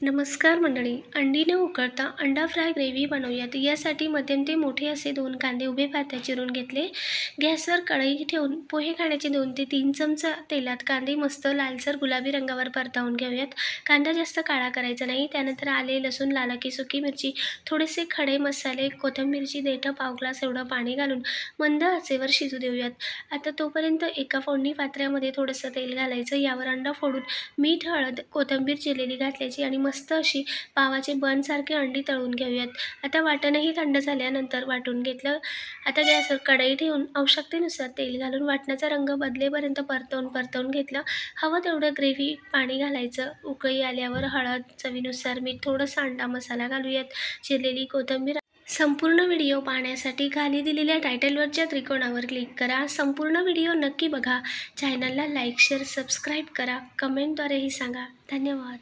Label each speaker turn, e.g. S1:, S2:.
S1: नमस्कार मंडळी. अंडी न उकळता अंडा फ्राय ग्रेव्ही बनवूयात. यासाठी मध्यम ते मोठे असे 2 कांदे उभे पात्यात चिरून घेतले. गॅसवर कढई ठेवून पोहे खाण्याचे 2 ते 3 चमचा तेलात कांदे मस्त लालसर गुलाबी रंगावर परतावून घेऊयात. कांदा जास्त काळा करायचा नाही. त्यानंतर आले, लसूण, लाल सुकी मिरची, थोडेसे खडे मसाले, कोथिंबीरची देठं, पाव ग्लास एवढं पाणी घालून मंद आचेवर शिजू देऊयात. आता तोपर्यंत एका फोडणी पात्र्यामध्ये थोडंसं तेल घालायचं. यावर अंडा फोडून मीठ, हळद, कोथिंबीर चिरलेली घातल्याची आणि मस्त अशी पावाचे बनसारखे अंडी तळून घेऊयात. आता वाटणही थंड झाल्यानंतर वाटून घेतलं. आता गॅसवर कढई ठेवून आवश्यकतेनुसार तेल घालून वाटणाचा रंग बदलेपर्यंत परतवून घेतलं. हवं तेवढं ग्रेव्ही पाणी घालायचं. उकळी आल्यावर हळद, चवीनुसार मीठ, थोडासा अंडा मसाला घालूयात. चिरलेली कोथिंबीर. संपूर्ण व्हिडिओ पाहण्यासाठी खाली दिलेल्या टायटलवरच्या त्रिकोणावर क्लिक करा. संपूर्ण व्हिडिओ नक्की बघा. चॅनलला लाईक, शेअर, सबस्क्राईब करा. कमेंटद्वारेही सांगा. धन्यवाद.